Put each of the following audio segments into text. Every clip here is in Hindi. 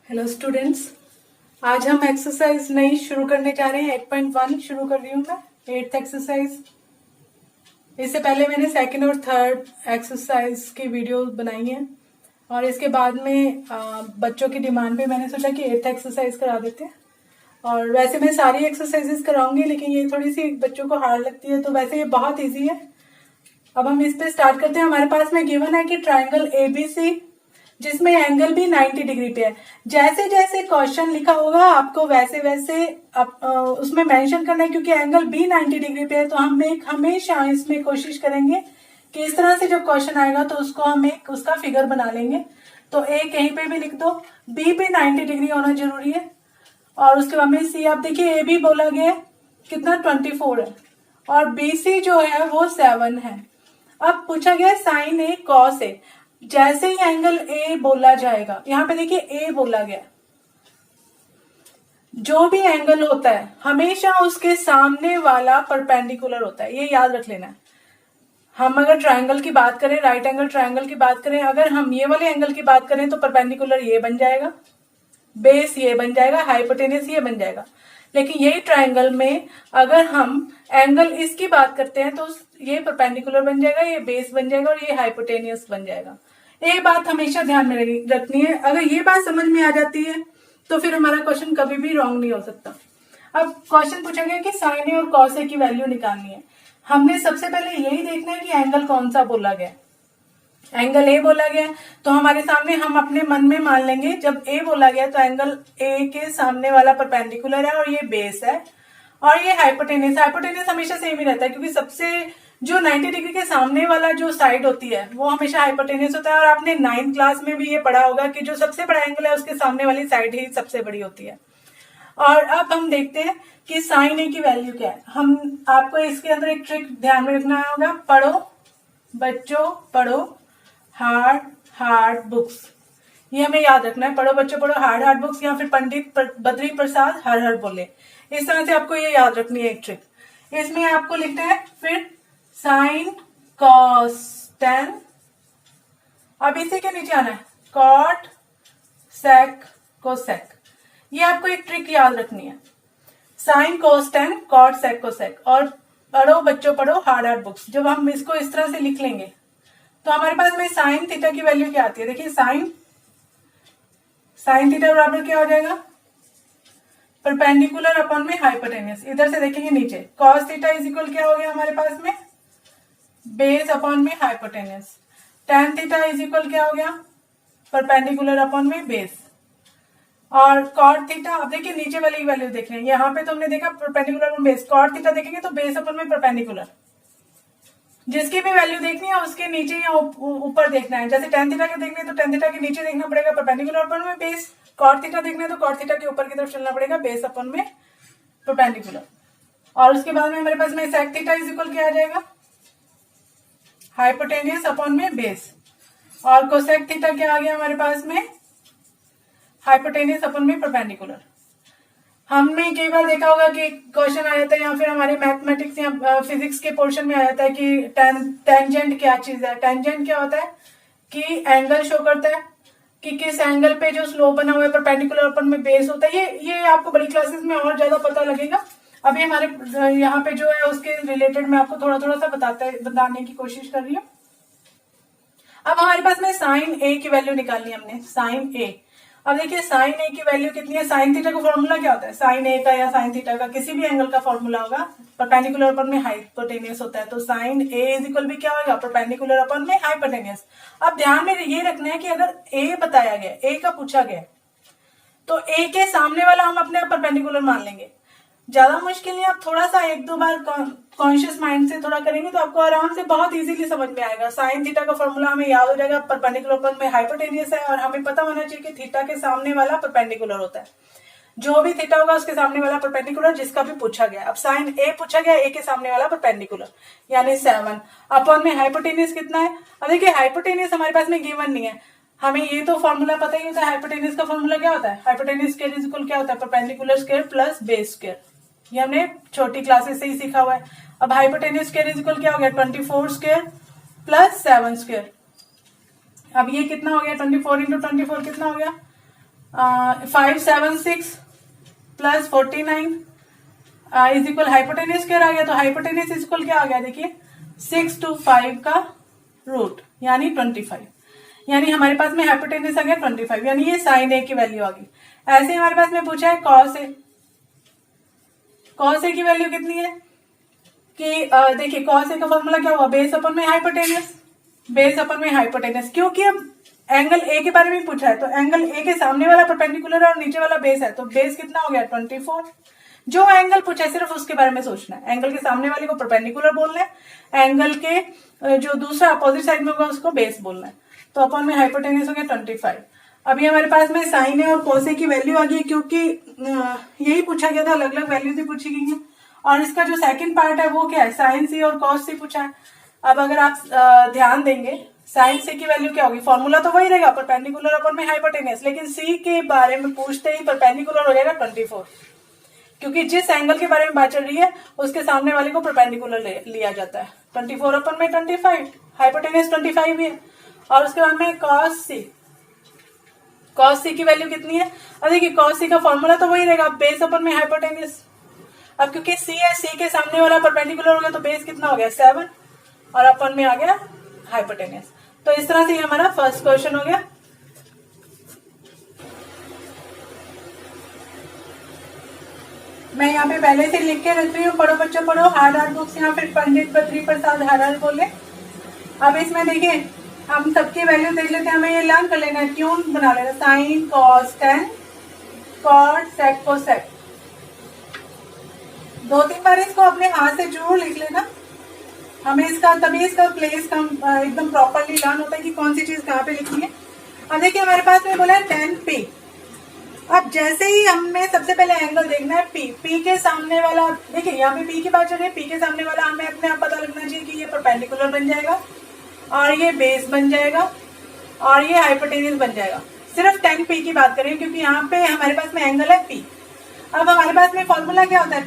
हेलो स्टूडेंट्स, आज हम एक्सरसाइज नई शुरू करने जा रहे हैं। 8.1 शुरू कर रही हूँ मैं, 8th एक्सरसाइज। इससे पहले मैंने सेकंड और थर्ड एक्सरसाइज की वीडियो बनाई है और इसके बाद में बच्चों की डिमांड पे मैंने सोचा कि 8th एक्सरसाइज करा देते हैं। और वैसे मैं सारी एक्सरसाइजेस कराऊंगी, लेकिन ये थोड़ी सी बच्चों को हार्ड लगती है, तो वैसे ये बहुत ईजी है। अब हम इस पे स्टार्ट करते हैं। हमारे पास में गिवन है कि ट्राइंगल एबीसी जिसमें एंगल भी 90 डिग्री पे है। जैसे जैसे क्वेश्चन लिखा होगा आपको वैसे वैसे उसमें मेंशन करना है, क्योंकि एंगल भी 90 डिग्री पे है। तो हम हमेशा इसमें कोशिश करेंगे कि इस तरह से जब क्वेश्चन आएगा तो उसको हम एक उसका फिगर बना लेंगे। तो ए कहीं पे भी लिख दो, बी पे 90 डिग्री होना जरूरी है। और उसके बाद में सी, आप देखिए ए बी बोला गया है कितना 24 है और बी सी जो है वो 7 है। अब पूछा गया साइन ए कॉस ए। जैसे ही एंगल ए बोला जाएगा, यहां पे देखिए ए बोला गया, जो भी एंगल होता है हमेशा उसके सामने वाला परपेंडिकुलर होता है, ये याद रख लेना है। हम अगर ट्रायंगल की बात करें, राइट एंगल ट्रायंगल की बात करें, अगर हम ये वाले एंगल की बात करें तो परपेंडिकुलर ये बन जाएगा, बेस ये बन जाएगा, हाइपोटेनस ये बन जाएगा। लेकिन यही ट्रायंगल में अगर हम एंगल इसकी बात करते हैं तो ये परपेंडिकुलर बन जाएगा, ये बेस बन जाएगा और ये हाइपोटेनियस बन जाएगा। एक बात हमेशा ध्यान में रखनी है, अगर ये बात समझ में आ जाती है तो फिर हमारा क्वेश्चन कभी भी रॉन्ग नहीं हो सकता। अब क्वेश्चन पूछा गया कि साइन ए और कॉस ए की वैल्यू निकालनी है। हमने सबसे पहले यही देखना है कि एंगल कौन सा बोला गया। एंगल ए बोला गया तो हमारे सामने हम अपने मन में मान लेंगे, जब ए बोला गया तो एंगल ए के सामने वाला परपेंडिकुलर है और ये बेस है और ये हाइपोटेनस। हाइपोटेनस हमेशा सेम ही रहता है, क्योंकि सबसे जो 90 डिग्री के सामने वाला जो साइड होती है वो हमेशा हाइपोटेनस होता है। और आपने 9th क्लास में भी ये पढ़ा होगा कि जो सबसे बड़ा एंगल है उसके सामने वाली साइड ही सबसे बड़ी होती है। और अब हम देखते हैं कि साइन ए की वैल्यू क्या है। हम आपको इसके अंदर एक ट्रिक ध्यान में रखना होगा। पढ़ो बच्चों पढ़ो, हार्ड हार्ड बुक्स, ये हमें याद रखना है। पढ़ो बच्चों पढ़ो, हार्ड हार्ड बुक्स, या फिर पंडित बद्री प्रसाद हर हर बोले। इस तरह से आपको ये याद रखनी है एक ट्रिक। इसमें आपको लिखना है फिर साइन कॉस टेन, अब इसी के नीचे आना है कॉट सेक कोसेक। ये आपको एक ट्रिक याद रखनी है, sine cos tan cot sec cosec. और पढ़ो बच्चों पढ़ो, हार्ड हार्ड बुक्स। जब हम इसको इस तरह से लिख लेंगे तो हमारे पास में साइन थीटा की वैल्यू क्या आती है। देखिए साइन थीटा बराबर क्या हो जाएगा, परपेंडिकुलर अपॉन में हाइपोटेनस। इधर से देखेंगे नीचे, कॉस थीटा इज इक्वल क्या हो गया हमारे पास में, बेस अपॉन में hypotenuse. Tan theta is equal क्या हो गया, परपेंडिकुलर अपॉन में बेस। और कॉट थीटा, अब देखिए नीचे वाली वैल्यू देख रहे हैं, यहाँ पे तो हमने देखा perpendicular upon base. Cot theta देखेंगे तो बेस अपॉन में परपेंडिकुलर। जिसकी भी वैल्यू देखनी है उसके नीचे या ऊपर देखना है। जैसे टेन थीटा के देखने तो टेन थीटा के नीचे देखना पड़ेगा परपेंडिकुलर अपॉन में बेस। कॉट थीटा देखना है तो कॉट थीटा के ऊपर की तरफ चलना पड़ेगा, बेस अपॉन में परपेंडिकुलर। और उसके बाद में हमारे पास में सेक थीटा इज इक्वल क्या आ जाएगा, हाइपोटेनियस अपॉन में बेस। और कोसेक थीटा क्या आ गया हमारे पास में, हाइपोटेनियस अपॉन में परपेंडिकुलर। हमने कई बार देखा होगा कि क्वेश्चन आ जाता है या फिर हमारे मैथमेटिक्स या फिजिक्स के पोर्शन में आ जाता है कि टेंजेंट क्या चीज है। टेंजेंट क्या होता है कि एंगल शो करता है कि किस एंगल पे जो स्लोप बना हुआ है परपेंडिकुलर अपन में बेस होता है। ये आपको बड़ी क्लासेस में और ज्यादा पता लगेगा। अभी हमारे यहाँ पे जो है उसके रिलेटेड मैं आपको थोड़ा थोड़ा सा बताने की कोशिश कर रही हूँ। अब हमारे पास में साइन ए की वैल्यू निकालनी है हमने, साइन ए। अब देखिए साइन ए की वैल्यू कितनी है। साइन थीटा का फॉर्मूला क्या होता है, साइन ए का या साइन थीटा का किसी भी एंगल का फॉर्मूला होगा, परपेंडिकुलर अपन में हाइपोटेनियस होता है। तो साइन ए इज इक्वल भी क्या होगा, परपेंडिकुलर अपन में हाइपोटेनियस। अब ध्यान में ये रखना है कि अगर ए बताया गया, ए का पूछा गया, तो ए के सामने वाला हम अपने परपेंडिकुलर मान लेंगे। ज्यादा मुश्किल नहीं, आप थोड़ा सा एक दो बार कॉन्शियस माइंड से थोड़ा करेंगे तो आपको आराम से बहुत इजीली समझ में आएगा। साइन थीटा का फॉर्मूला हमें याद हो जाएगा, परपेंडिकुलर अपन में हाइपोटेनियस है और हमें पता होना चाहिए कि थीटा के सामने वाला परपेंडिकुलर होता है। जो भी थीटा होगा उसके सामने वाला परपेंडिकुलर, जिसका भी पूछा गया। अब साइन ए पूछा गया, ए के सामने वाला परपेंडिकुलर यानी 7 अपॉन में हाइपोटेनियस कितना है। अब देखिए हाइपोटेनियस हमारे पास में गिवन नहीं है, हमें ये तो फॉर्मूला पता ही होता है। हाइपोटेनियस का फॉर्मूला क्या होता है, हाइपोटेनियस स्क्वायर इज इक्वल क्या होता है, perpendicular square plus base square. ये हमने छोटी क्लासेस से ही सीखा हुआ है। अब हाइपोटेनियस स्क्वायर इज इक्वल क्या हो गया, 24 स्क्वायर प्लस 7 स्क्वायर। अब ये कितना हो गया, 24 इंटू 24 कितना हो गया, 576 plus 49 is equal hypotenuse square आ गया। तो हाइपोटेनियस इज इक्वल क्या आ गया देखिए 6 to 5 का रूट यानी 25, यानी हमारे पास में हाइपोटेनियस आ गया 25, यानी ये साइन ए की वैल्यू आ गई। ऐसे ही हमारे पास में पूछा है कॉस ए। कॉस ए की वैल्यू कितनी है कि देखिए कॉस ए का फॉर्मूला क्या हुआ बेस अपन में हाइपोटेनियस, बेस अपन में हाइपोटेनियस, क्योंकि अब एंगल ए के बारे में पूछा है तो एंगल ए के सामने वाला परपेंडिकुलर है और नीचे वाला बेस है, तो बेस कितना हो गया 24। जो एंगल पूछा है सिर्फ उसके बारे में सोचना है, एंगल के सामने वाले को परपेंडिकुलर बोलना है, एंगल के जो दूसरा अपोजिट साइड में होगा उसको बेस बोलना है। तो अपन में हाइपोटेनियस हो गया 25। अभी हमारे पास में साइन ए और कोस ए की वैल्यू आ गई, क्योंकि यही पूछा गया था, अलग अलग वैल्यू से पूछी गई है। और इसका जो सेकंड पार्ट है वो क्या है साइन सी और कॉस सी पूछा है। अब अगर आप ध्यान देंगे साइन सी की वैल्यू क्या होगी, फॉर्मूला तो वही रहेगा परपेंडिकुलर अपन में हाइपोटेनियस, लेकिन सी के बारे में पूछते ही परपेंडिकुलर हो जाएगा 24, क्योंकि जिस एंगल के बारे में बात चल रही है उसके सामने वाले को परपेंडिकुलर लिया जाता है। 24 अपन में 25, हाइपोटेनियस 25 भी है। और उसके बाद में कॉस सी, कॉस सी की वैल्यू कितनी है, अब देखिए कॉस सी का फॉर्मूला तो वही रहेगा बेस अपन में हाइपोटेनियस। अब क्योंकि सी है, सी के सामने वाला परपेंडिकुलर हो गया तो बेस कितना हो गया 7 और अपन में आ गया हाइपोटेनियस। तो इस तरह से ये हमारा फर्स्ट क्वेश्चन हो गया। मैं यहाँ पे पहले से लिख के रख रही हूँ, पढ़ो बच्चों पढ़ो, हार्ड बुक्स यहाँ फिर पंडित बद्री प्रसाद हर बोले। अब इसमें देखिए हम सबकी वैल्यू देख लेते हैं, हमें ये लर्न कर लेना है, क्यों बना लेना, sine cos tan cot sec cosec, 2-3 बार इसको अपने हाथ से जरूर लिख लेना, हमें इसका तभी इसका प्लेस एकदम प्रॉपरली लर्न होता है कि कौन सी चीज कहाँ पे लिखनी है। अब देखिए हमारे पास में बोला है 10p। अब जैसे ही हमें सबसे पहले एंगल देखना है p, p के सामने वाला, देखिए यहाँ पे p की बात चल रही है, p के सामने वाला हमें अपने आप पता लगना चाहिए कि ये परपेंडिकुलर बन जाएगा और ये बेस बन जाएगा और ये हाइपोटेनियस बन जाएगा। सिर्फ 10p की बात करें क्योंकि यहाँ पे हमारे पास में एंगल है p। अब हमारे पास में फॉर्मूला क्या होता है,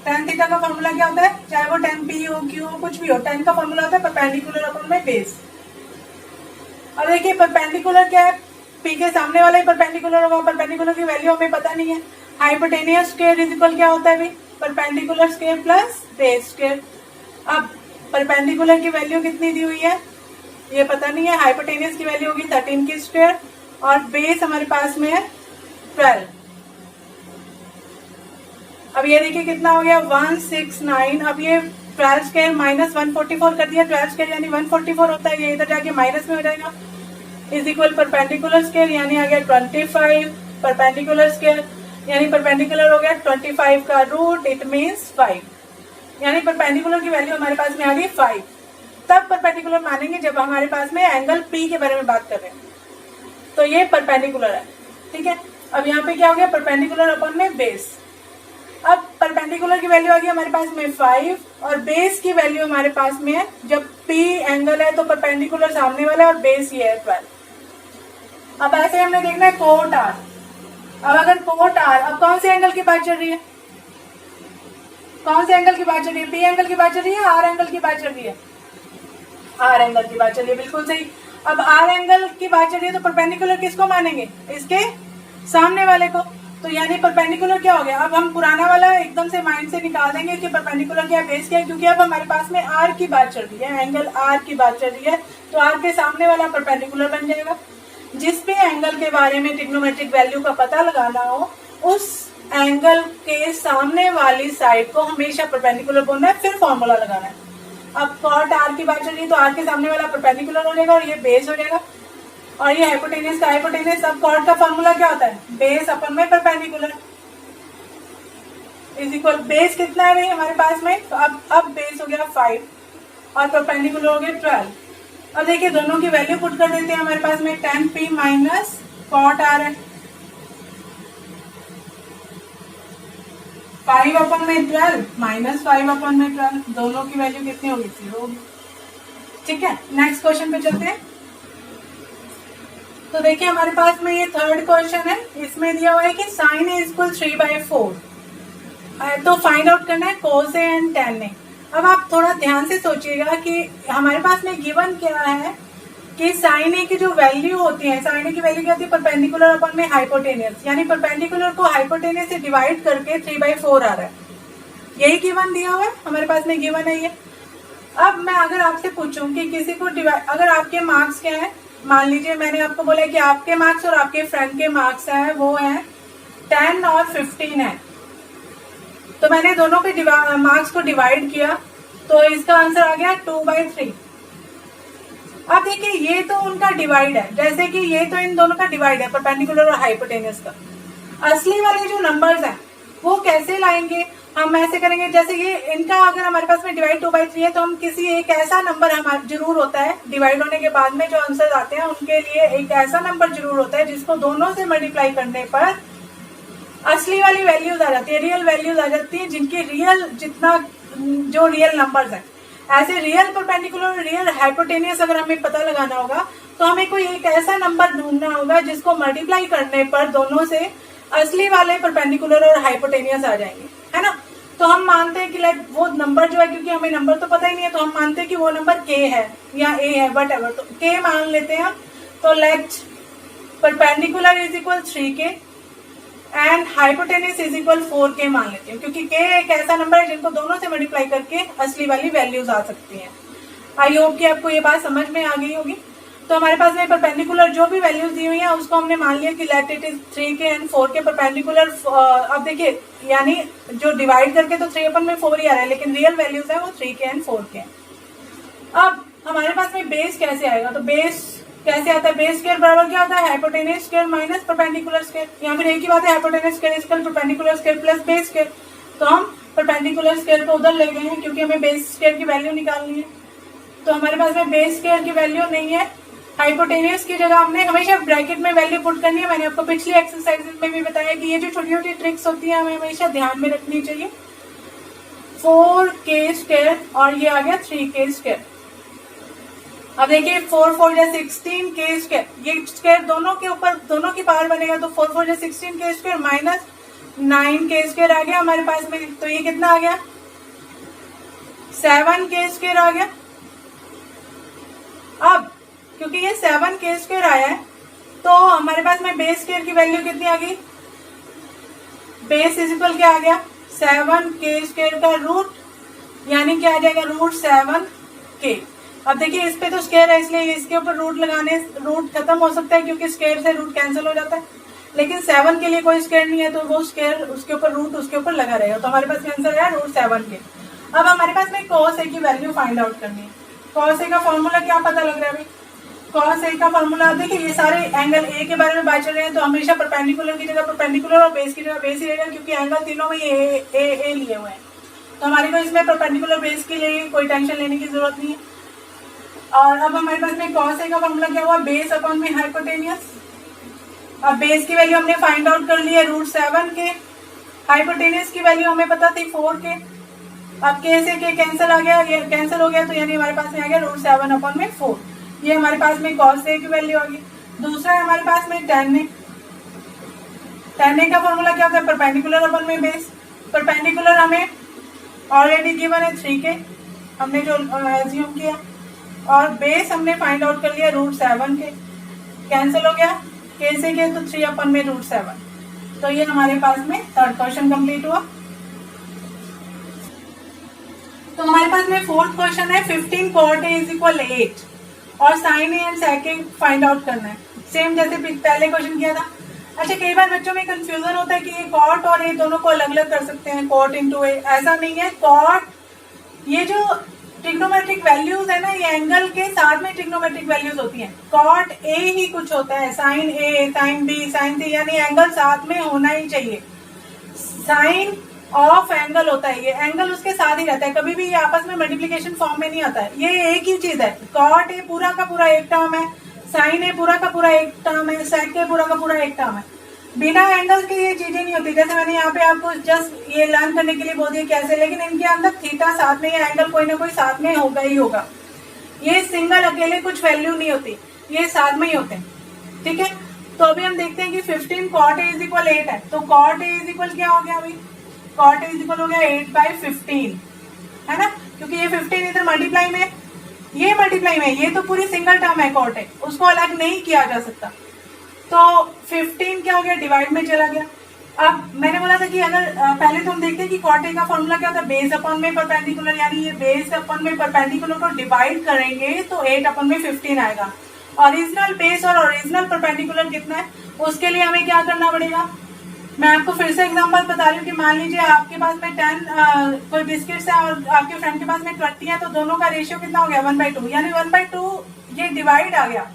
tan थीटा का फॉर्मूला क्या होता है, चाहे वो 10p हो q हो कुछ भी हो, tan का फॉर्मूला होता है परपेंडिकुलर अपन में बेस। अब देखिए परपेंडिकुलर क्या है, p के सामने वाला ही परपेंडिकुलर होगा, परपेंडिकुलर की वैल्यू हमें पता नहीं है। हाइपोटेनियस स्क्वायर इज इक्वल क्या होता है भाई, perpendicular square plus base square. अब परपेंडिकुलर की वैल्यू कितनी दी हुई है ये पता नहीं है, हाइपोटेनियस की वैल्यू होगी 13 की स्क्वायर और बेस हमारे पास में है 12। अब ये देखिए कितना हो गया 169। अब ये 12 स्क्वायर माइनस 144 कर दिया, 12 स्क्वायर यानी 144 होता है, ये इधर जाके माइनस में हो जाएगा, इज इक्वल परपेंडिकुलर स्क्वायर यानी आ गया 25, परपेंडिकुलर स्क्वायर यानी परपेंडिकुलर हो गया 25 का रूट, इट मीन्स 5, यानी परपेंडिकुलर की वैल्यू हमारे पास में आ गई 5। तब परपेंडिकुलर मानेंगे जब हमारे पास में एंगल P के बारे में बात कर रहे हैं, तो ये परपेंडिकुलर है, ठीक है। अब यहाँ पे क्या हो गया परपेंडिकुलर अपन में बेस। अब परपेंडिकुलर की वैल्यू आ गई हमारे पास में 5 और बेस की वैल्यू हमारे पास में है, जब P एंगल है तो परपेंडिकुलर सामने वाला और बेस ये है 12। अब ऐसे हमने देखना है कोट R। अब अगर कोट R, अब कौन से एंगल की बात चल रही है, कौन से एंगल की बात चल रही है, P एंगल की बात चल रही है, R एंगल की बात चल रही है, R एंगल की बात चल रही है, बिल्कुल सही। अब R एंगल की बात चल रही है तो परपेंडिकुलर किसको मानेंगे, इसके सामने वाले को, तो यानी परपेंडिकुलर क्या हो गया। अब हम पुराना वाला एकदम से माइंड से निकाल देंगे कि परपेंडिकुलर क्या है, बेस क्या है, क्योंकि अब हमारे पास में R की बात चल रही है, एंगल R की बात चल रही है, तो R के सामने वाला परपेंडिकुलर बन जाएगा। जिस भी एंगल के बारे में ट्रिग्नोमेट्रिक वैल्यू का पता लगाना हो, उस एंगल के सामने वाली साइड को हमेशा परपेंडिकुलर बोलना है, फिर फॉर्मूला लगाना है। अब कॉट R की बात चल रही है तो R के सामने वाला परपेंडिकुलर हो जाएगा और ये बेस हो जाएगा और ये हाइपोटेनियस का हाइपोटेनियस। अब कॉट का फॉर्मूला क्या होता है, बेस अपन में परपेंडिकुलर इज इक्वल, बेस कितना है भाई हमारे पास में, तो अब बेस हो गया 5 और परपेंडिकुलर हो गया 12। अब देखिए दोनों की वैल्यू पुट कर देते हैं, हमारे पास में 10p माइनस कॉट R है, 5 अपन में 12 माइनस 5 अपन में 12, दोनों की वैल्यू कितनी होगी 0 होगी, ठीक है। नेक्स्ट क्वेश्चन पे चलते हैं। तो देखिए हमारे पास में ये थर्ड क्वेश्चन है, इसमें दिया हुआ है कि साइन ए इक्वल 3/4, तो फाइंड आउट करना है कोस ए एंड टेन ए। अब आप थोड़ा ध्यान से सोचिएगा कि हमारे पास में गिवन क्या है, कि साइन ए की जो वैल्यू होती है, साइन ए की वैल्यू क्या होती है, परपेंडिकुलर अपन में हाइपोटेनियस, यानी परपेंडिकुलर को हाइपोटेनियस से डिवाइड करके 3/4 आ रहा है। यही गिवन दिया हुआ है हमारे पास में, गिवन है ये। अब मैं अगर आपसे पूछूं कि किसी को डिवाइड, अगर आपके मार्क्स क्या है, मान लीजिए मैंने आपको बोला कि आपके मार्क्स और आपके फ्रेंड के मार्क्स हैं वो हैं 10 और 15 है, तो मैंने दोनों के मार्क्स को डिवाइड किया तो इसका आंसर आ गया 2/3। अब देखिए ये तो उनका डिवाइड है, जैसे कि ये तो इन दोनों का डिवाइड है, परपेंडिकुलर और हाइपोटेनियस का। असली वाले जो नंबर्स हैं वो कैसे लाएंगे, हम ऐसे करेंगे जैसे ये इनका अगर हमारे पास में डिवाइड 2/3 है तो हम किसी एक ऐसा नंबर हमारा जरूर होता है, डिवाइड होने के बाद में जो आंसर आते हैं उनके लिए एक ऐसा नंबर जरूर होता है जिसको दोनों से मल्टीप्लाई करने पर असली वाली वैल्यूज आ जाती है, रियल वैल्यूज आ जाती है, जिनकी रियल जितना जो रियल नंबर्स हैं। ऐसे रियल परपेंडिकुलर, रियल हाइपोटेनियस अगर हमें पता लगाना होगा तो हमें कोई एक ऐसा नंबर ढूंढना होगा जिसको मल्टीप्लाई करने पर दोनों से असली वाले परपेंडिकुलर और हाइपोटेनियस आ जाएंगे, है ना। तो हम मानते हैं कि लाइक वो नंबर जो है, क्योंकि हमें नंबर तो पता ही नहीं है, तो हम मानते हैं कि वो नंबर k है या a है, वट एवर, तो k मान लेते हैं। तो let perpendicular is equal 3k and hypotenuse is equal 4k मान लेते हैं, क्योंकि k एक ऐसा नंबर है जिनको दोनों से मल्टीप्लाई करके असली वाली वैल्यूज आ सकती हैं। आई होप कि आपको ये बात समझ में आ गई होगी। तो हमारे पास में परपेंडिकुलर जो भी वैल्यूज दी हुई है उसको हमने मान लिया कि let it is 3k and 4k perpendicular. अब देखिए यानी जो डिवाइड करके तो 3/4 ही आ रहा है, लेकिन रियल वैल्यूज है वो 3k एंड 4k। अब हमारे पास में बेस कैसे आएगा, तो बेस कैसे आता है, बेस स्क्वायर बराबर क्या होता है, hypotenuse square minus perpendicular square, या फिर एक ही बात है, hypotenuse square equal perpendicular square plus base square. तो हम परपेंडिकुलर स्क्वायर को उधर ले गए हैं क्योंकि हमें बेस स्क्वायर की वैल्यू निकालनी है। तो हमारे पास में बेस स्क्वायर की वैल्यू नहीं है, हाइपोटेनियस की जगह हमने हमेशा ब्रैकेट में वैल्यू पुट करनी है। मैंने आपको पिछली एक्सरसाइजेज में भी बताया कि ये जो छोटी छोटी ट्रिक्स होती है हमें हमेशा ध्यान में रखनी चाहिए। 4k स्क्वायर और ये आ गया 3k स्क्वायर। अब देखिए 4 या 16k स्क्वायर, ये स्क्वायर दोनों के ऊपर दोनों की पावर बनेगा, तो 4 या 16k square minus 9k square आ गया हमारे पास में। तो ये कितना आ गया, 7k स्क्वायर आ गया। अब क्योंकि ये 7k स्क्वायर आया है तो हमारे पास में बेस स्क्वायर की वैल्यू कितनी आ गई, बेस इज इक्वल क्या आ गया, 7k स्क्वायर का रूट, यानी क्या आ जाएगा, √7k। अब देखिए इस पे तो स्क्वायर है इसलिए इसके ऊपर रूट लगाने रूट खत्म हो सकता है क्योंकि स्क्वायर से रूट कैंसिल हो जाता है, लेकिन 7 के लिए कोई स्क्वायर नहीं है तो वो स्क्वायर उसके ऊपर रूट उसके ऊपर लगा रहेगा। तो हमारे पास आंसर है √7k। अब हमारे पास में cos a की वैल्यू फाइंड आउट करनी है। cos a का फॉर्मूला क्या पता लग रहा है भाई, cos a का फॉर्मूला देखिए ये सारे एंगल a के बारे में बात चल रहे हैं तो हमेशा परपेंडिकुलर की जगह परपेंडिकुलर और बेस की जगह बेस ही रहेगा, क्योंकि एंगल तीनों में ए लिए हुए हैं। तो हमारे को इसमें परपेंडिकुलर बेस के लिए कोई टेंशन लेने की जरूरत नहीं है। और अब हमारे पास में cos a का फॉर्मूला क्या हुआ, बेस अपॉन में हाइपोटेनियस। अब बेस की वैल्यू हमने फाइंड आउट कर ली है √7k, हाइपोटेनियस की वैल्यू हमें पता थी 4k। अब k से k कैंसिल आ गया, ये कैंसिल हो गया तो यानी हमारे पास में आ गया √7/4। ये हमारे पास में cos a की वैल्यू आ गई। दूसरा है हमारे पास में tan a। tan a का फॉर्मूला क्या होता है, परपेंडिकुलर अपॉन में बेस। परपेंडिकुलर हमें ऑलरेडी गिवन है 3k, हमने जो एज्यूम किया, और बेस हमने फाइंड आउट कर लिया √7k, कैंसिल हो गया k से k तो 3/√7। तो ये हमारे पास में थर्ड क्वेश्चन कंप्लीट हुआ। तो हमारे पास में फोर्थ क्वेश्चन है 15 cot a इज इक्वल 8 और sin a and sec a find out करना है, सेम जैसे पहले क्वेश्चन किया था। अच्छा कई बार बच्चों में कंफ्यूजन होता है कि ये cot और a दोनों को अलग अलग कर सकते हैं, cot इंटू a, ऐसा नहीं है। cot ये जो ट्रिग्नोमेट्रिक वैल्यूज है ना, ये एंगल के साथ में ट्रिग्नोमेट्रिक वैल्यूज होती हैं। cot a ही कुछ होता है, sin a, sin b, sin c, यानी एंगल साथ में होना ही चाहिए। साइन ऑफ एंगल होता है, ये एंगल उसके साथ ही रहता है, कभी भी ये आपस में मल्टीप्लिकेशन फॉर्म में नहीं आता है, ये एक ही चीज है। cot a पूरा का पूरा एक टर्म है, sin a पूरा का पूरा एक टर्म है, sec a पूरा का पूरा एक टर्म है। बिना एंगल के ये चीजें नहीं होती। जैसे मैंने यहाँ पे आपको जस्ट ये लर्न करने के लिए बोल दिया कैसे, लेकिन इनके अंदर थीटा साथ में, ये एंगल कोई ना कोई साथ में होगा ही होगा। ये सिंगल अकेले कुछ वैल्यू नहीं होती, ये साथ में ही होते हैं, ठीक है। तो अभी हम देखते हैं कि 15 cot a इज इक्वल 8 है, तो cot a इज इक्वल क्या हो गया अभी, cot a इज इक्वल हो गया 8/15, है ना, क्योंकि ये 15 इधर मल्टीप्लाई में ये मल्टीप्लाई में, ये तो पूरी सिंगल टर्म है कॉट है, उसको अलग नहीं किया जा सकता। तो 15 क्या हो गया, डिवाइड में चला गया। अब मैंने बोला था कि अगर पहले तो हम देखते हैं कि कॉट ए का फॉर्मूला क्या होता है, बेस अपॉन में परपेंडिकुलर, यानी ये बेस अपॉन में परपेंडिकुलर को डिवाइड करेंगे तो 8 अपॉन में 15 आएगा। ओरिजिनल बेस और ओरिजिनल परपेंडिकुलर कितना है, उसके लिए हमें क्या करना पड़ेगा। मैं आपको फिर से एग्जांपल बता रही हूँ कि मान लीजिए आपके पास में 10 कोई बिस्किट्स है और आपके फ्रेंड के पास में 20 है, तो दोनों का रेशियो कितना हो गया 1/2, यानी 1/2 ये डिवाइड आ गया।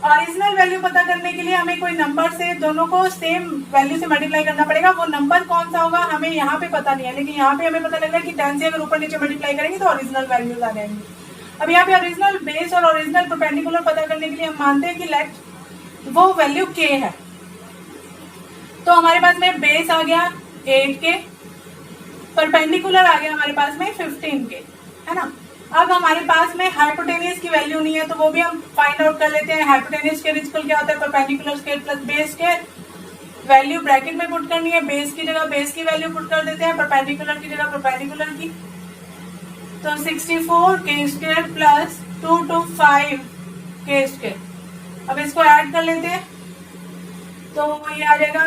ओरिजिनल वैल्यू पता करने के लिए हमें कोई नंबर से दोनों को सेम वैल्यू से मल्टीप्लाई करना पड़ेगा। वो नंबर कौन सा होगा हमें यहाँ पे पता नहीं है, लेकिन यहाँ पे हमें पता लग रहा है कि 10 से अगर ऊपर नीचे मल्टीप्लाई करेंगे तो ओरिजिनल वैल्यूज आ जाएंगी। अब यहाँ पे ओरिजिनल बेस और ओरिजिनल परपेंडिकुलर पता करने के लिए हम मानते हैं कि लेट वो वैल्यू k है। तो हमारे पास में बेस आ गया 8k, परपेंडिकुलर आ गया हमारे पास में 15k, है ना। अब हमारे पास में हाइपोटेनियस की वैल्यू नहीं है, तो वो भी हम फाइंड आउट कर लेते हैं। हाइपोटेनियस स्क्वायर इक्वल क्या होता है, perpendicular square plus base square. Value bracket में पुट करनी है, बेस की जगह बेस की वैल्यू पुट कर देते हैं, परपेंडिकुलर की जगह परपेंडिकुलर की। तो 64k square plus 225k square. अब इसको ऐड कर लेते हैं तो ये आ जाएगा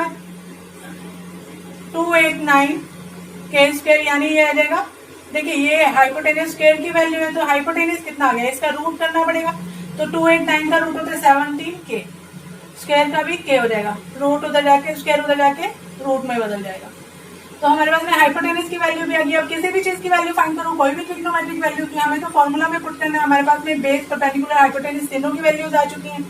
289k स्क्वायर, यानी ये आ जाएगा। देखिए ये हाइपोटेनियस स्क्वायर की वैल्यू है, तो हाइपोटेनियस कितना आ गया, इसका रूट करना पड़ेगा। तो 289 का रूट होता है 17k, स्क्वायर का भी k हो जाएगा, रूट उधर जाके स्क्वायर उधर जाके रूट में बदल जाएगा। तो हमारे पास में हाइपोटेनियस की वैल्यू भी आ गई। अब किसी भी चीज की वैल्यू फाइंड करो, कोई भी ट्रिग्नोमेट्रिक वैल्यू की, हमें तो फॉर्मूला में पुट करना है। हमारे पास में बेस परपेंडिकुलर हाइपोटेनियस तीनों की वैल्यूज आ चुकी हैं।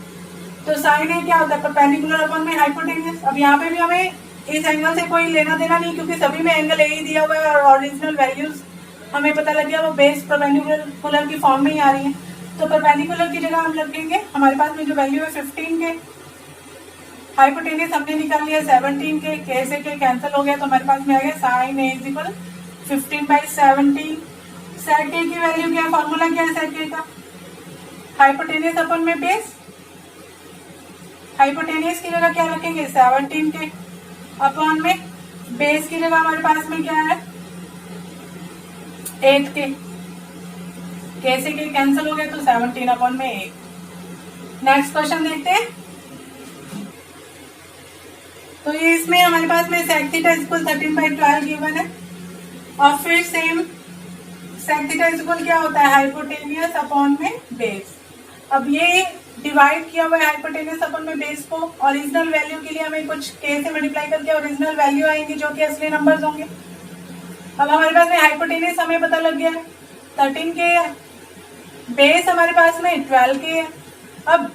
तो साइन ए क्या होता है, परपेंडिकुलर अपॉन में हाइपोटेनियस। अब यहाँ पे भी हमें इस एंगल से कोई लेना देना नहीं, क्योंकि सभी में एंगल ए ही दिया हुआ है और ओरिजिनल वैल्यूज हमें पता लग गया वो बेस परपेंडिकुलर की फॉर्म में ही आ रही है। तो परपेंडिकुलर की जगह हम रखेंगे हमारे पास में जो वैल्यू है 15k, हाइपोटेनियस हमने निकाल लिया 17k, k से k कैंसिल हो गया, तो हमारे पास में आ गया साइन ए इक्वल 15/17। सेक ए की वैल्यू क्या है, फॉर्मूला क्या है सेक ए का, हाइपोटेनियस अपन में बेस। हाइपोटेनियस की जगह क्या रखेंगे 17k अपॉन में बेस की जगह हमारे पास में क्या है 8k, k से k कैंसिल हो गया तो 17 अपॉन में 8। नेक्स्ट क्वेश्चन देखते हैं। तो ये इसमें हमारे पास में सेक थीटा इक्वल 13/12 गिवन है, और फिर सेम सेक थीटा इक्वल क्या होता है हाइपोटेनियस अपॉन में बेस। अब ये डिवाइड किया हुआ है हाइपोटेनियस अपॉन में बेस को, ओरिजिनल वैल्यू के लिए हमें कुछ k से मल्टीप्लाई करके ओरिजिनल वैल्यू आएंगी जो कि असली नंबर्स होंगे। अब हमारे पास में हाइपोटेनियस हमें पता लग गया 13k है, बेस हमारे पास में 12k है। अब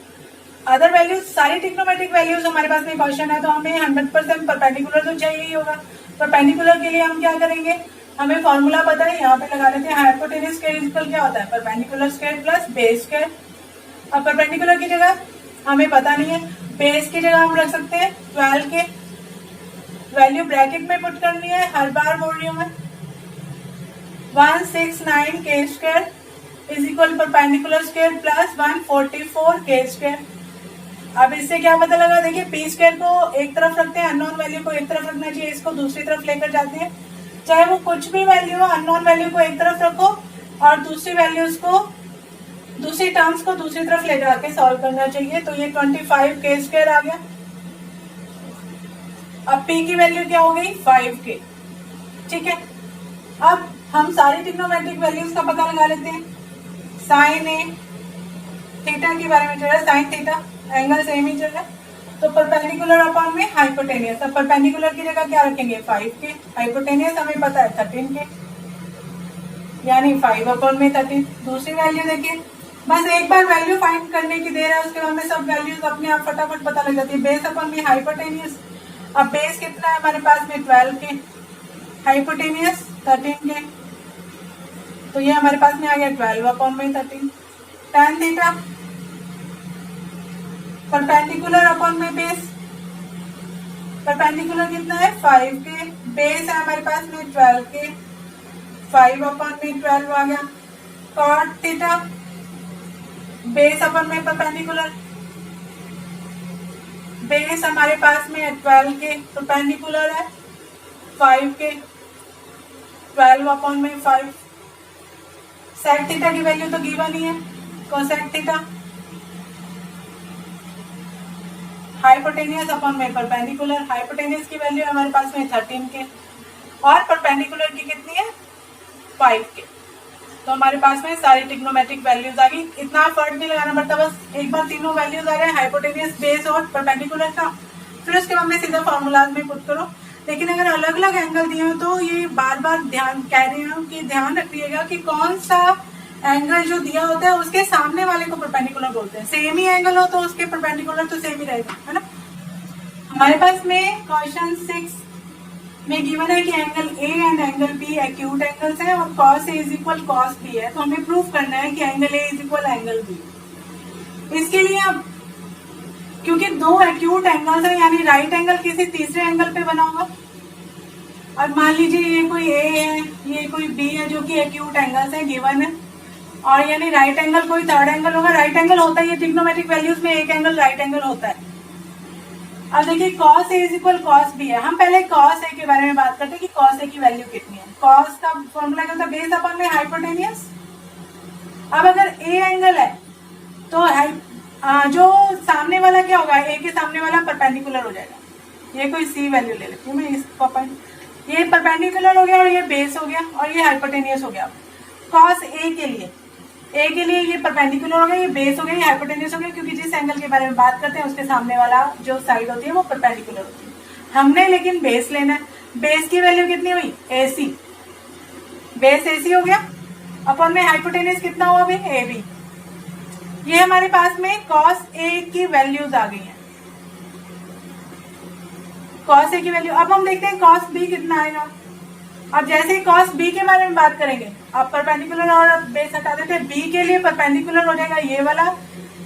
अदर वैल्यूज सारी ट्रिग्नोमेट्रिक वैल्यूज हमारे पास में क्वेश्चन है, तो हमें 100% परपेंडिकुलर तो चाहिए ही होगा। परपेंडिकुलर के लिए हम क्या करेंगे, हमें फॉर्मूला पता है, यहाँ पे लगा लेते हैं। हाइपोटेनियस स्क्वायर इक्वल क्या होता है, perpendicular square plus base square. अब परपेंडिकुलर की जगह हमें पता नहीं है, बेस की जगह हम रख सकते हैं 12k, वैल्यू ब्रैकेट में पुट करनी है, हर बार बोल रही हूँ मैं। 169k square is equal perpendicular square plus 144k square. अब इससे क्या पता लगा, देखिए पी स्क्वायर को एक तरफ रखते हैं, अननोन वैल्यू को एक तरफ रखना चाहिए, इसको दूसरी तरफ लेकर जाते हैं। चाहे वो कुछ भी वैल्यू हो, अननोन वैल्यू को एक तरफ रखो और दूसरी वैल्यूज को, दूसरी टर्म्स को दूसरी तरफ ले जाके सॉल्व करना चाहिए। तो ये 25k स्क्वायर आ गया। अब p की वैल्यू क्या हो गई 5k, ठीक है। अब हम सारी ट्रिग्नोमेट्रिक वैल्यूज का पता लगा लेते हैं। साइन ए थीटा के बारे में चल रहा है, साइन थीटा एंगल सेम ही चल रहा है, तो परपेंडिकुलर अपॉन में हाइपोटेनियस। अब परपेंडिकुलर की जगह क्या रखेंगे 5k, हाइपोटेनियस हमें पता है 13k, यानी 5 अपॉन में 13। दूसरी वैल्यू देखिए, बस एक बार वैल्यू फाइंड करने की देर है, उसके बाद में सब वैल्यूज अपने आप फटाफट पता लग जाती है। बेस अपॉन में हाइपोटेनियस, अब बेस कितना है हमारे पास में 12k, हाइपोटेनियस 13k, तो ये हमारे पास में आ गया 12 अपॉन में 13। tan थीटा परपेंडिकुलर अपॉन में बेस, परपेंडिकुलर कितना है 5k, बेस है हमारे पास में 12k, 5 अपॉन में 12 आ गया। cot थीटा बेस अपॉन में परपेंडिकुलर, बेस हमारे पास में 12k, परपेंडिकुलर है 5k, 12 अपॉन में 5। सेक थीटा की वैल्यू तो गिवन ही है, कोसेक थीटा हाइपोटेनियस अपॉन में परपेंडिकुलर। हाइपोटेनियस की वैल्यू हमारे पास में 13 के और परपेंडिकुलर की कितनी है 5 के। तो हमारे पास में सारी ट्रिग्नोमेट्रिक वैल्यूज आ गई। इतना फर्क नहीं लगाना पड़ता, बस एक बार तीनों वैल्यूज आ गए हाइपोटेनियस, बेस और परपेंडिकुलर का, फिर उसके बाद में सीधा फॉर्मूलाज में पुट करो। लेकिन अगर अलग अलग एंगल दिए हो तो ये बार बार ध्यान कह रही हूँ कि ध्यान रखिएगा कि कौन सा एंगल जो दिया होता है उसके सामने वाले को परपेंडिकुलर बोलते हैं। सेम ही एंगल हो तो उसके परपेंडिकुलर तो सेम ही रहेगा, है ना। हमारे पास में क्वेश्चन 6 में गिवन है कि angle A and angle B acute angles है और cos A is equal cos B है। तो हमें प्रूफ करना है कि angle A is equal angle B. इसके लिए अब क्योंकि दो एक्यूट एंगल्स है यानी राइट एंगल किसी तीसरे एंगल पे बना होगा। अब मान लीजिए ये कोई ए है, ये कोई बी है जो कि एक्यूट एंगल्स है गिवन है, और यानी राइट एंगल कोई थर्ड एंगल होगा। राइट एंगल होता है ये ट्रिग्नोमेट्रिक वैल्यूज में एक एंगल राइट एंगल होता है। अब देखिए cos A is equal cos B है। हम पहले कॉस ए के बारे में बात करते हैं कि कॉस ए की वैल्यू कितनी है। कॉस का फॉर्मूला क्या होता है, बेस अपॉन में हाइपोटेनियस। अब अगर ए एंगल है तो जो सामने वाला क्या होगा, ए के सामने वाला परपेंडिकुलर हो जाएगा। ये कोई सी वैल्यू ले लेती हूँ मैं इसका पॉइंट, ये परपेंडिकुलर हो गया और ये बेस हो गया और ये हाइपोटेनियस हो गया। कॉस ए के लिए ये परपेंडिकुलर हो गया, ये बेस हो गया, ये हाइपोटेनियस हो गया, क्योंकि जिस एंगल के बारे में बात करते हैं उसके सामने वाला जो साइड होती है वो परपेंडिकुलर होती है। हमने लेकिन बेस लेना है। बेस की वैल्यू कितनी हुई, AC, बेस AC हो गया अपन में हाइपोटेनियस कितना हुआ भाई, AB। ये हमारे पास में कॉस A की वैल्यूज आ गई है, कॉस A की वैल्यू। अब हम देखते हैं कॉस B कितना आएगा। अब जैसे ही कॉस बी के बारे में बात करेंगे, आप परपेंडिकुलर और बेस हटा देते हैं, बी के लिए परपेंडिकुलर हो जाएगा ये वाला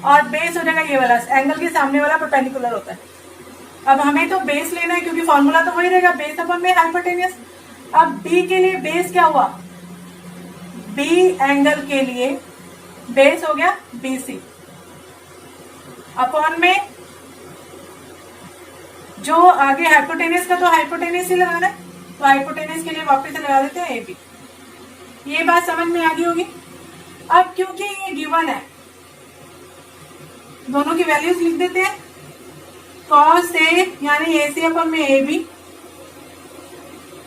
और बेस हो जाएगा ये वाला। एंगल के सामने वाला परपेंडिकुलर होता है। अब हमें तो बेस लेना है क्योंकि फॉर्मूला तो वही रहेगा, बेस अपॉन में हाइपोटेनियस। अब बी के लिए बेस क्या हुआ, बी एंगल के लिए बेस हो गया BC अपॉन में जो आगे हाइपोटेनियस का, तो हाइपोटेनियस ही लगाना है, तो हाइपोटेनियस के लिए वापस से लगा देते हैं AB। ये बात समझ में आ गई होगी। अब क्योंकि ये गिवन है, दोनों की वैल्यूज लिख देते हैं। कॉस A यानी AC अपन में AB,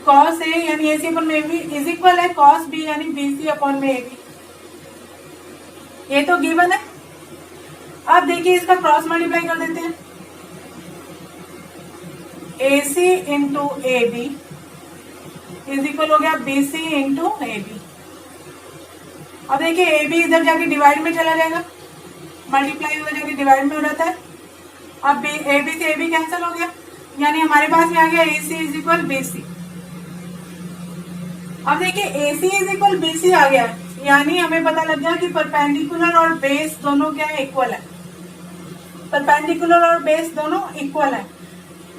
कॉस A यानी AC अपन में AB इज इक्वल है कॉस B यानी BC अपन में AB। ये तो गिवन है। अब देखिए इसका क्रॉस मल्टीप्लाई कर देते हैं, AC into AB is equal हो गया BC इंटू AB। अब देखिए AB इधर जाके डिवाइड में चला जाएगा, मल्टीप्लाई उधर जाके डिवाइड में हो जाता है। अब AB से AB कैंसिल हो गया, यानी हमारे पास में आ गया AC इज इक्वल BC। अब देखिए AC इज इक्वल BC आ गया, यानी हमें पता लग गया कि परपेंडिकुलर और बेस दोनों क्या है, इक्वल है। परपेंडिकुलर और बेस दोनों इक्वल है।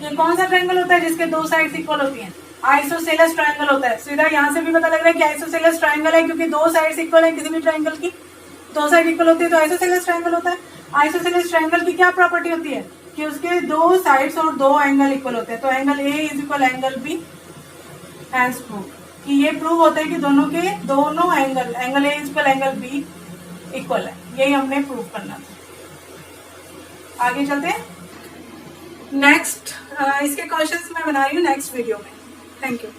ये कौन सा ट्रायंगल होता है जिसके दो साइड्स इक्वल होती हैं, आइसोसेलेस ट्रायंगल होता है। सीधा यहाँ से भी पता लग रहा है कि आइसोसेलेस ट्रायंगल है, क्योंकि दो साइड्स इक्वल है। किसी भी ट्रायंगल की दो साइड इक्वल होती है तो आइसोसेलेस ट्रायंगल होता है। आइसोसेलेस ट्रायंगल की क्या प्रॉपर्टी होती है कि उसके दो साइड्स और दो एंगल इक्वल होते हैं। तो angle A is equal angle B, hence prove कि ये प्रूव होता है कि दोनों के दोनों angle A is equal angle B equal है। यही हमने प्रूव करना था। आगे चलते हैं नेक्स्ट, इसके क्वेश्चंस मैं बना रही हूँ नेक्स्ट वीडियो में। Thank you.